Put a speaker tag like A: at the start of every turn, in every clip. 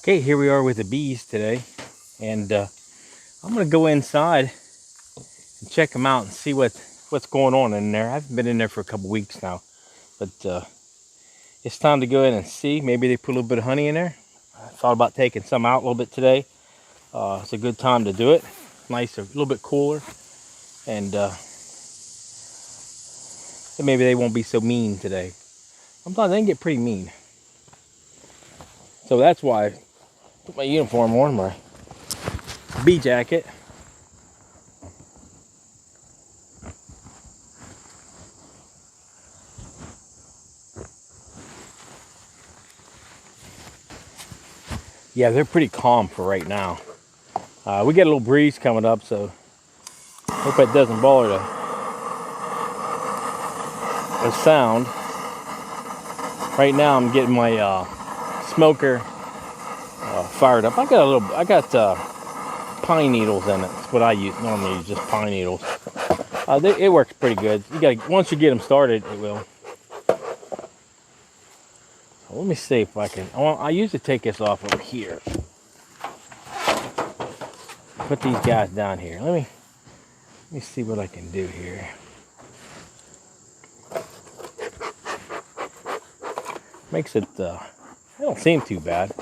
A: Okay, here we are with the bees today, and I'm gonna go inside and check them out and see what's going on in there. I haven't been in there for a couple weeks now, but it's time to go in and see. Maybe they put a little bit of honey in there. I thought about taking some out a little bit today. It's a good time to do it. Nice, a little bit cooler, and maybe they won't be so mean today. Sometimes they can get pretty mean, so that's why I put my uniform on, my bee jacket. Yeah, they're pretty calm for right now. We get a little breeze coming up, so hope it doesn't bother the sound. Right now, I'm getting my smoker fired up. I got pine needles in it. That's what I normally use, just pine needles. It works pretty good. Once you get them started, it will. So let me see if I can. I usually take this off over here. Put these guys down here. Let me see what I can do here. Makes it, they don't seem too bad.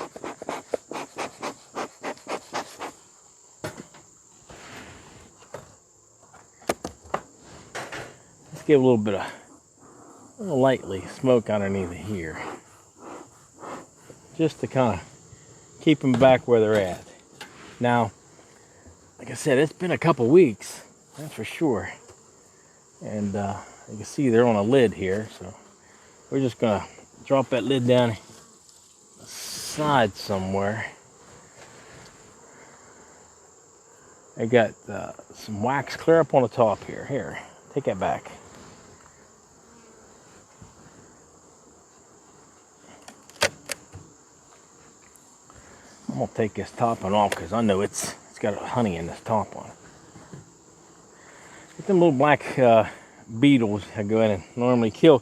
A: Let's give a little bit of, lightly smoke underneath here. Just to kind of keep them back where they're at. Now, like I said, it's been a couple weeks, that's for sure. And you can see they're on a lid here, so we're just gonna drop that lid down the side somewhere. I got some wax clear up on the top here. Here, take that back. I'm gonna take this top one off because I know it's got honey in this top one. Get them little black beetles that go in and normally kill.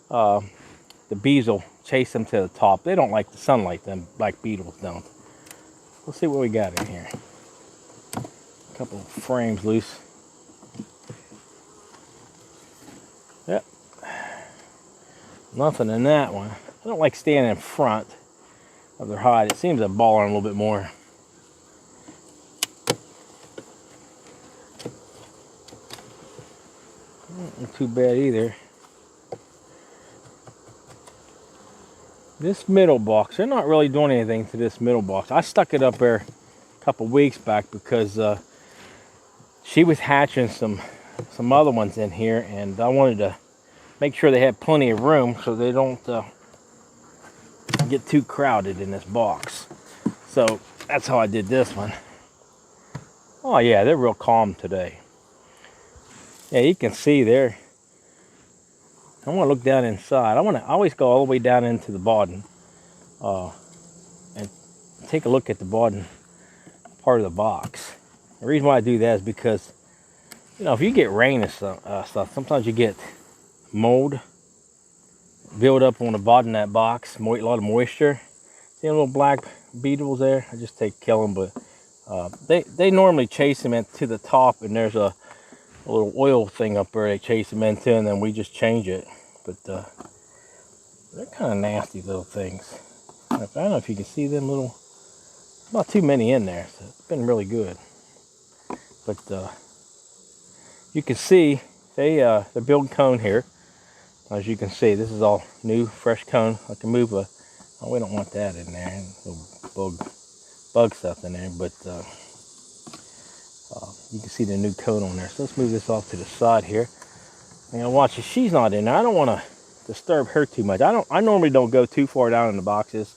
A: The bees will chase them to the top. They don't like the sunlight, them black beetles don't. Let's see what we got in here. A couple of frames loose. Yep. Nothing in that one. I don't like standing in front of their hide. It seems to ball on a little bit more. Not too bad either. This middle box, they're not really doing anything to this middle box. I stuck it up there a couple weeks back because she was hatching some other ones in here, and I wanted to make sure they had plenty of room so they don't get too crowded in this box. So that's how I did this one. Oh yeah, they're real calm today. Yeah, you can see there. I want to look down inside. I always go all the way down into the bottom and take a look at the bottom part of the box. The reason why I do that is because, if you get rain and stuff, sometimes you get mold build up on the bottom of that box, a lot of moisture. See them little black beetles there? I just kill them, but they normally chase them to the top, and there's a little oil thing up there they chase them into, and then we just change it. But they're kind of nasty little things. I don't know if you can see them little, not too many in there, so it's been really good. But you can see they build cone here. As you can see, this is all new, fresh cone. I can move we don't want that in there, little bug stuff in there, but you can see the new coat on there. So let's move this off to the side here. And watch it. She's not in there. I don't want to disturb her too much. I normally don't go too far down in the boxes.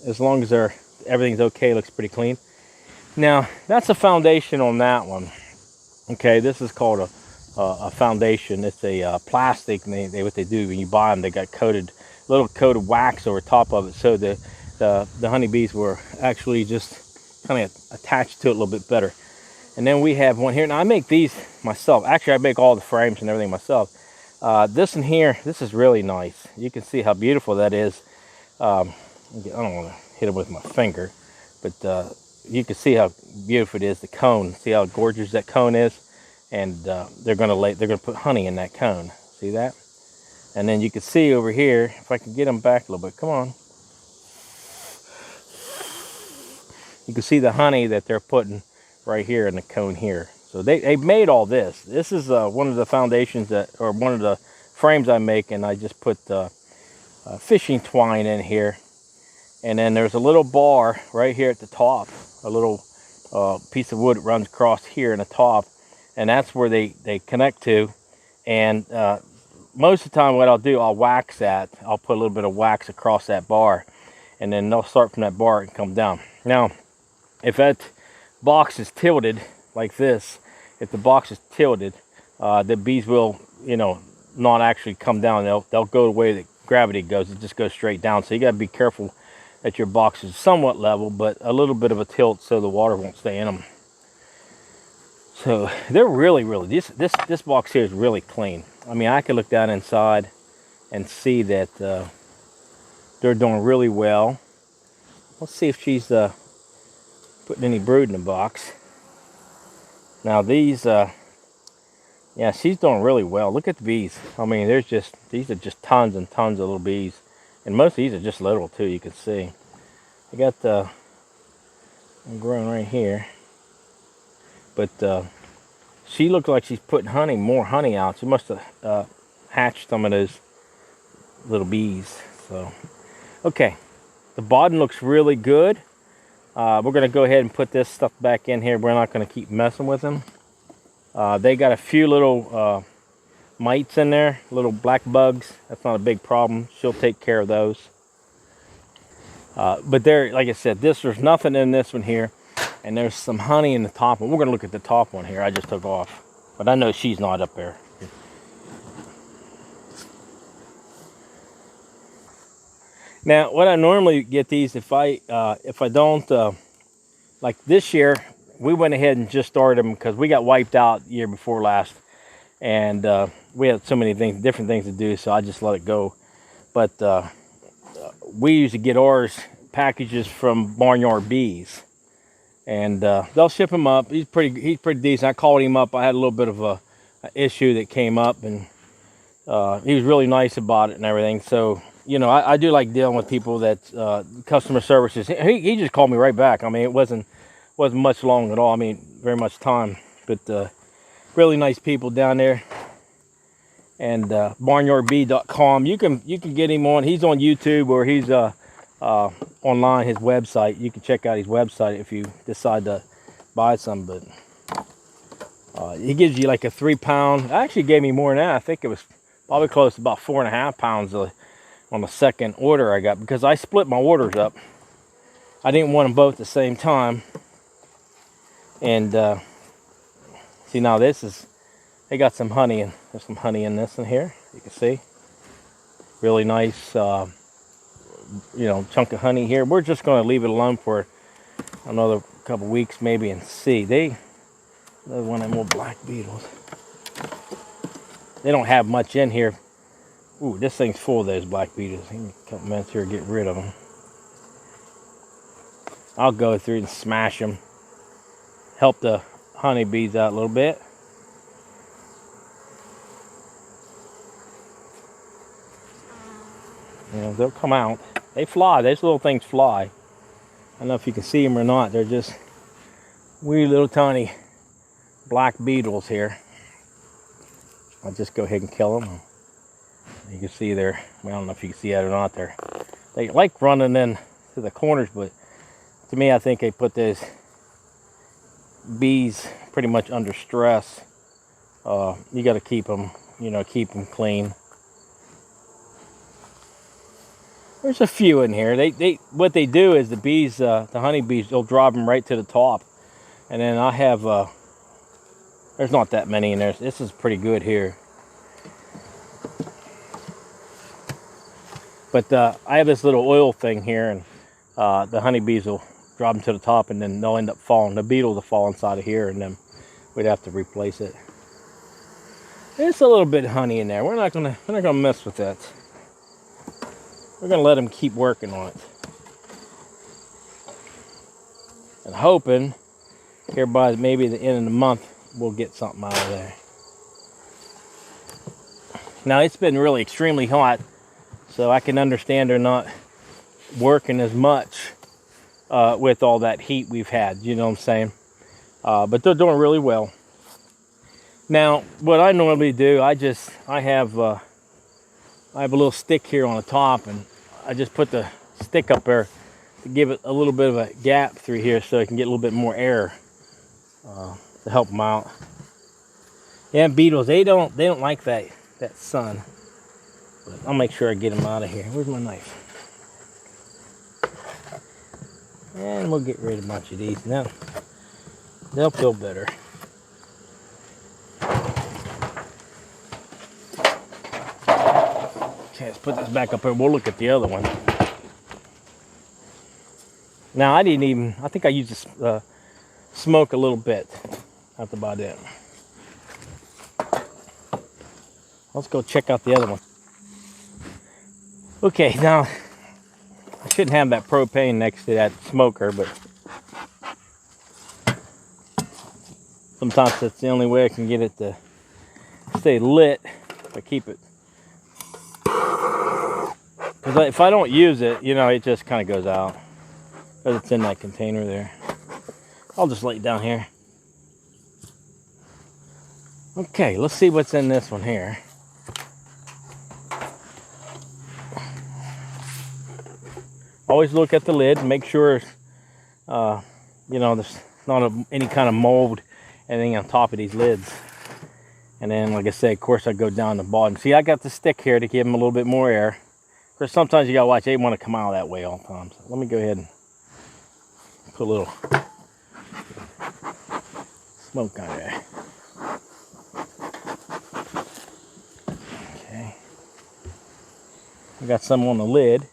A: As long as everything's okay, looks pretty clean. Now that's a foundation on that one. Okay, this is called a foundation. It's a plastic. And what they do when you buy them, they got little coated wax over top of it, so the honeybees were actually just kind of attached to it a little bit better. And then we have one here. Now I make these myself. Actually, I make all the frames and everything myself. This in here, this is really nice. You can see how beautiful that is. I don't want to hit them with my finger. But you can see how beautiful it is, the cone. See how gorgeous that cone is? And they're gonna put honey in that cone. See that? And then you can see over here, if I can get them back a little bit, come on. You can see the honey that they're putting right here in the cone here. So they made all this. This is one of the foundations or one of the frames I make, and I just put fishing twine in here. And then there's a little bar right here at the top, a little piece of wood that runs across here in the top, and that's where they connect to. And most of the time what I'll do, I'll wax that. I'll put a little bit of wax across that bar, and then they'll start from that bar and come down. Now, if that box is tilted like this, if the box is tilted, the bees will, not actually come down. They'll go the way that gravity goes. It just goes straight down. So you got to be careful that your box is somewhat level, but a little bit of a tilt so the water won't stay in them. So they're really, this box here is really clean. I mean, I can look down inside and see that they're doing really well. Let's see if she's putting any brood in the box. Now these, yeah, she's doing really well. Look at the bees. I mean, these are just tons and tons of little bees. And most of these are just little too, you can see. I got I'm growing right here. But she looks like she's putting more honey out. She must have hatched some of those little bees. So, okay. The bottom looks really good. We're going to go ahead and put this stuff back in here. We're not going to keep messing with them. They got a few little mites in there, little black bugs. That's not a big problem. She'll take care of those. But there, like I said, there's nothing in this one here. And there's some honey in the top one. We're going to look at the top one here. I just took off. But I know she's not up there. Now, what I normally get these, if I don't, like this year, we went ahead and just started them because we got wiped out the year before last. And we had so many different things to do, so I just let it go. But we usually get ours packages from Barnyard Bees. And they'll ship him up. He's pretty decent. I called him up. I had a little bit of a issue that came up, and he was really nice about it and everything. So, I do like dealing with people that customer services. He just called me right back. I mean, it wasn't much long at all. I mean, very much time, but really nice people down there. And barnyardbee.com. You can get him on. He's on YouTube, or he's online, his website. You can check out his website if you decide to buy some. But he gives you like a 3 pound. Actually gave me more than that. I think it was probably close to about 4.5 pounds on the second order I got, because I split my orders up. I didn't want them both at the same time. And see, now they got some honey, and there's some honey in this in here. You can see really nice chunk of honey here. We're just going to leave it alone for another couple weeks maybe and see. Another one of them little black beetles. They don't have much in here. Ooh, this thing's full of those black beetles. Give me a couple minutes here to get rid of them. I'll go through and smash them. Help the honeybees out a little bit. They'll come out. They fly. Those little things fly. I don't know if you can see them or not. They're just wee little tiny black beetles here. I'll just go ahead and kill them. You can see there. Well, I don't know if you can see that or not there. They like running in to the corners, but to me, I think they put those bees pretty much under stress. You got to keep them clean. There's a few in here. What they do is the bees, the honeybees, they'll drop them right to the top. And then I have, there's not that many in there. This is pretty good here. But I have this little oil thing here, and the honeybees will drop them to the top, and then they'll end up falling. The beetles will fall inside of here, and then we'd have to replace it. There's a little bit of honey in there. We're not gonna mess with that. We're gonna let them keep working on it. and hoping here by maybe the end of the month we'll get something out of there. Now it's been really extremely hot, so I can understand they're not working as much with all that heat we've had, you know what I'm saying? But they're doing really well. Now, what I normally do, I have a little stick here on the top, and I just put the stick up there to give it a little bit of a gap through here so I can get a little bit more air to help them out. Yeah, beetles, they don't like that sun. But I'll make sure I get them out of here. Where's my knife? And we'll get rid of a bunch of these. Now they'll feel better. Okay, let's put this back up here. We'll look at the other one. Now I think I used to smoke a little bit. That's about it. Let's go check out the other one. Okay, now I shouldn't have that propane next to that smoker, but sometimes that's the only way I can get it to stay lit if I keep it. Because if I don't use it, you know, it just kind of goes out. Because it's in that container there. I'll just lay it down here. Okay, let's see what's in this one here. Always look at the lid and make sure, you know, there's not any kind of mold, anything on top of these lids. And then, like I said, of course, I go down the bottom. See, I got the stick here to give them a little bit more air. Of course, sometimes you gotta watch, they want to come out that way all the time. So let me go ahead and put a little smoke on there. Okay. I got some on the lid.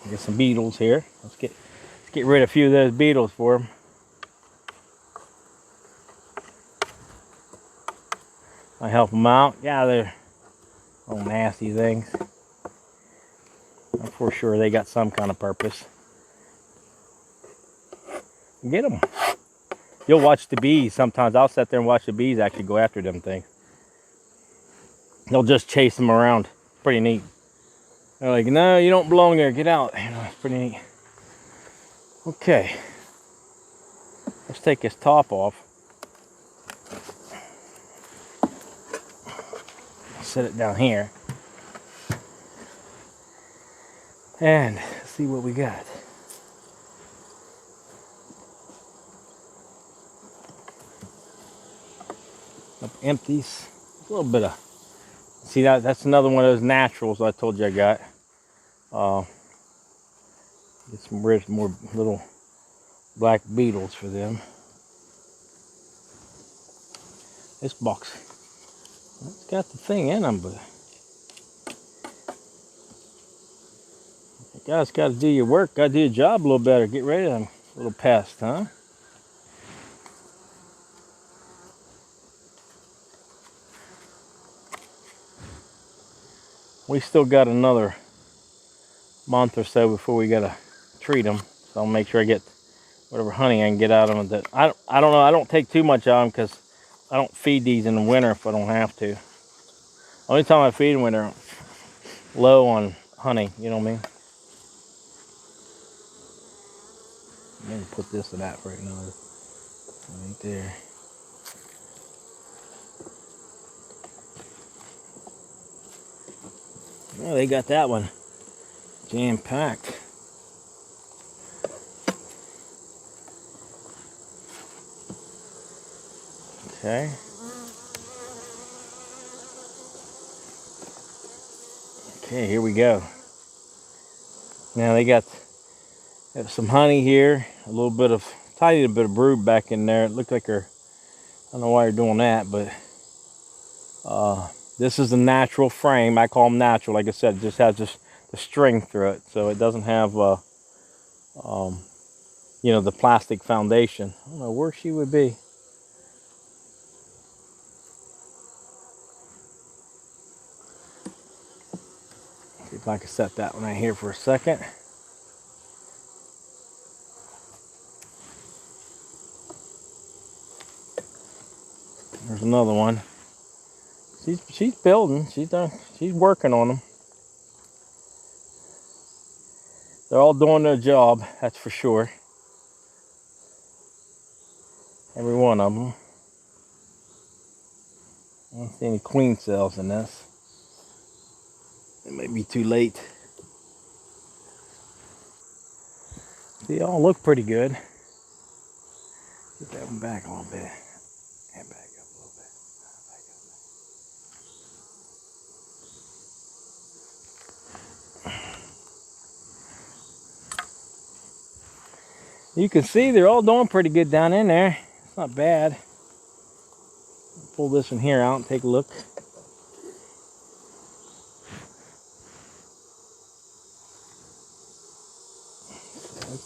A: Get some beetles here. Let's get rid of a few of those beetles for them. I help them out. Yeah, they're little nasty things. I'm for sure they got some kind of purpose. Get them. You'll watch the bees. Sometimes I'll sit there and watch the bees actually go after them things. They'll just chase them around. Pretty neat. They're like, no, you don't belong there. Get out. You know, it's pretty neat. Okay. Let's take this top off. Set it down here. And see what we got. Up empties. A little bit of. See, that's another one of those naturals I told you I got. Get some more little black beetles for them. This box, it's got the thing in them, but you guys got to do your work, got to do your job a little better. Get rid of them little pests, huh? We still got another month or so before we gotta treat them, so I'll make sure I get whatever honey I can get out of them. That I don't know. I don't take too much out of them because I don't feed these in the winter if I don't have to. Only time I feed them when they're low on honey. You know what I mean? Let me put this in that right now. Right there. Well, they got that one jam-packed. Okay. Okay, here we go. Now they got some honey here, a little bit of, tiny bit of brood back in there. It looked like they're, I don't know why you're doing that, but this is a natural frame. I call them natural. Like I said, it just has the string through it, so it doesn't have, you know, the plastic foundation. I don't know where she would be. See if I can set that one right here for a second. There's another one. She's building. She's working on them. They're all doing their job, that's for sure. Every one of them. I don't see any queen cells in this. It may be too late. They all look pretty good. Get that one back a little bit. And back up a little bit. You can see they're all doing pretty good down in there. It's not bad. Pull this one here out and take a look.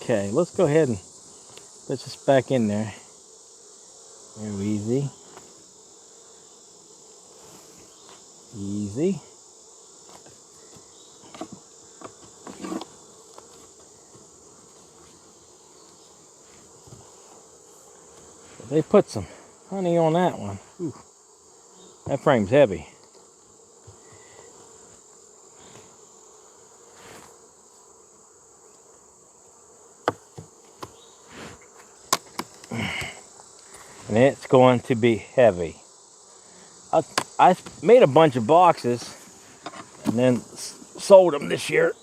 A: Okay, let's go ahead and put this back in there. Very easy. Easy. They put some honey on that one. Ooh, that frame's heavy. And it's going to be heavy. I made a bunch of boxes and then sold them this year.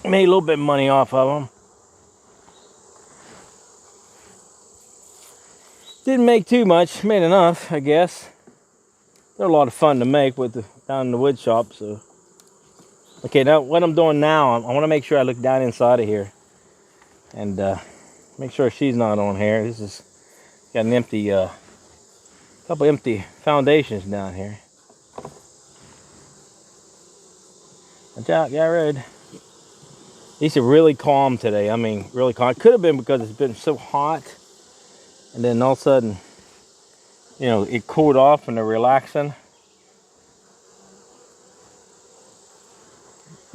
A: Made a little bit of money off of them. Didn't make too much, made enough, I guess. They're a lot of fun to make down in the wood shop. So, okay, now what I'm doing now, I want to make sure I look down inside of here and make sure she's not on here. This is got an empty, couple empty foundations down here. Watch out, got red. These are really calm today. I mean, really calm. It could have been because it's been so hot. And then all of a sudden, you know, it cooled off and they're relaxing.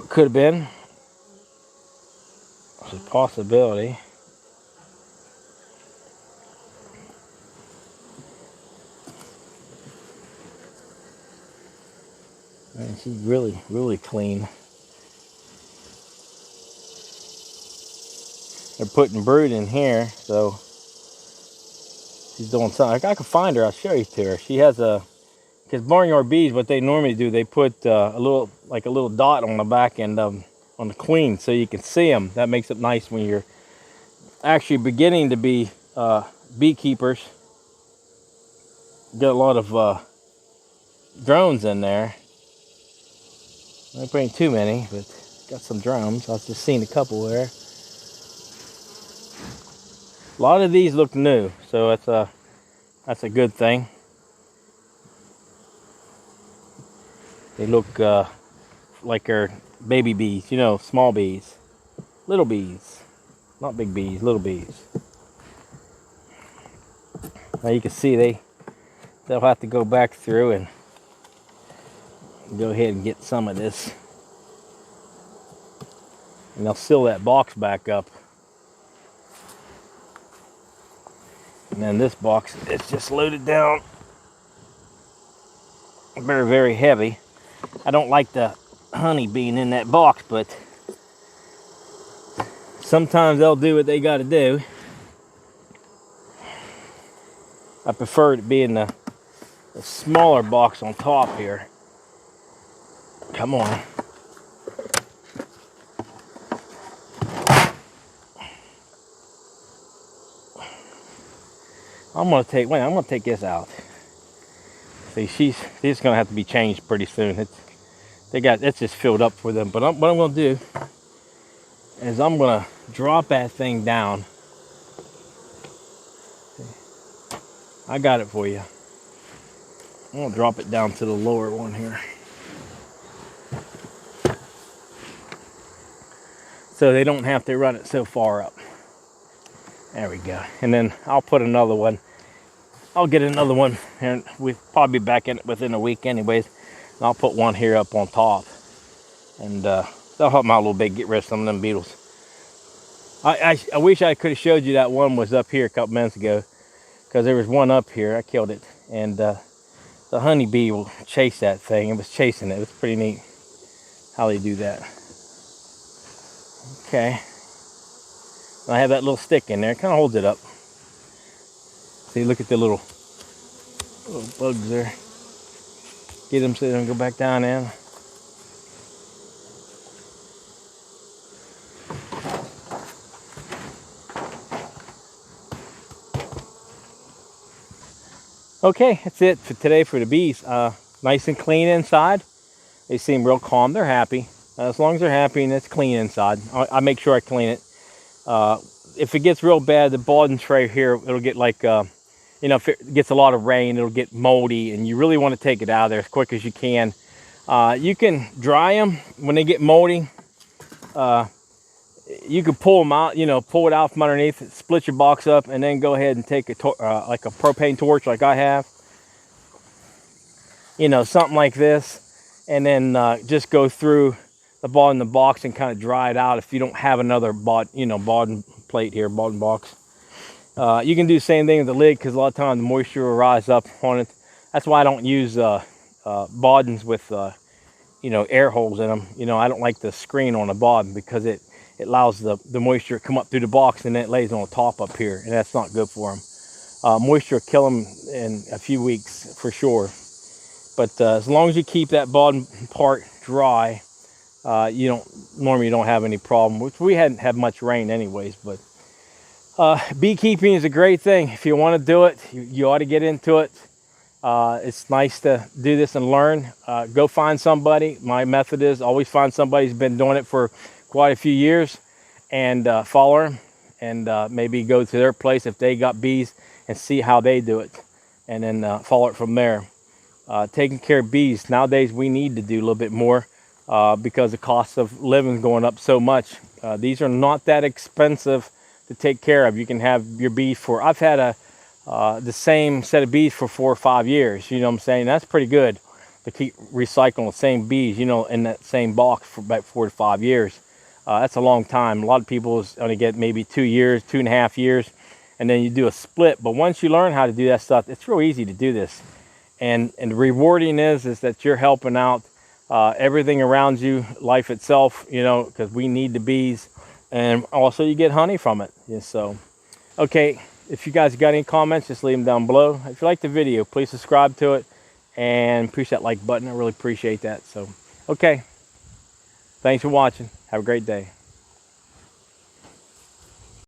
A: Could have been. It's a possibility. And she's really, really clean. They're putting brood in here, so she's doing something. I can find her. I'll show you to her. She has because barnyard bees, what they normally do, they put a little dot on the back end on the queen, so you can see them. That makes it nice when you're actually beginning to be beekeepers. Got a lot of drones in there. Not bring too many, but got some drones. I've just seen a couple there. A lot of these look new, so that's a good thing. They look like they're baby bees, you know, small bees, little bees, not big bees, little bees. Now you can see they'll have to go back through and go ahead and get some of this, and they'll seal that box back up. And then this box is just loaded down. Very, very heavy. I don't like the honey being in that box, but sometimes they'll do what they got to do. I prefer it to be in the smaller box on top here. Come on. I'm gonna take this out. See, she's gonna have to be changed pretty soon. It's just filled up for them. But what I'm gonna do is I'm gonna drop that thing down. I got it for you. I'm gonna drop it down to the lower one here. So they don't have to run it so far up. There we go. And then I'll put another one. I'll get another one, and we'll probably be back in it within a week anyways. And I'll put one here up on top. And they'll help me out a little bit, get rid of some of them beetles. I wish I could have showed you that one was up here a couple minutes ago, because there was one up here. I killed it. And the honeybee will chase that thing. It was chasing it. It was pretty neat how they do that. Okay. I have that little stick in there. It kind of holds it up. See, look at the little bugs there. Get them so they don't go back down in. Okay, that's it for today for the bees. Nice and clean inside. They seem real calm. They're happy. As long as they're happy and it's clean inside. I make sure I clean it. If it gets real bad, the Baldwin tray here, it'll get like, if it gets a lot of rain, it'll get moldy, and you really want to take it out of there as quick as you can. You can dry them when they get moldy. You can pull them out, pull it out from underneath, split your box up, and then go ahead and take like a propane torch like I have. Something like this, and then just go through the bottom of the box and kind of dry it out if you don't have another Baldwin plate here, Baldwin box. You can do the same thing with the lid, because a lot of times the moisture will rise up on it. That's why I don't use Baldwins with air holes in them. I don't like the screen on the bottom, because it allows the moisture to come up through the box, and then it lays on the top up here, and that's not good for them. Moisture will kill them in a few weeks for sure. But as long as you keep that bottom part dry, you don't have any problem. Which we hadn't had much rain anyways. But beekeeping is a great thing. If you want to do it, you ought to get into it. It's nice to do this and learn. Go find somebody. My method is always find somebody who's been doing it for quite a few years, and follow them, and maybe go to their place if they got bees and see how they do it, and then follow it from there. Taking care of bees nowadays, we need to do a little bit more because the cost of living is going up so much. These are not that expensive to take care of. You can have your bees for, I've had the same set of bees for 4 or 5 years. You know what I'm saying? That's pretty good to keep recycling the same bees, in that same box for about 4 to 5 years. That's a long time. A lot of people only get maybe 2 years, 2.5 years, and then you do a split. But once you learn how to do that stuff, it's real easy to do this. And the rewarding is that you're helping out everything around you, life itself, because we need the bees, and also you get honey from it. Yeah, so, okay, if you guys got any comments, just leave them down below. If you like the video, please subscribe to it and push that like button. I really appreciate that. So, okay, thanks for watching. Have a great day.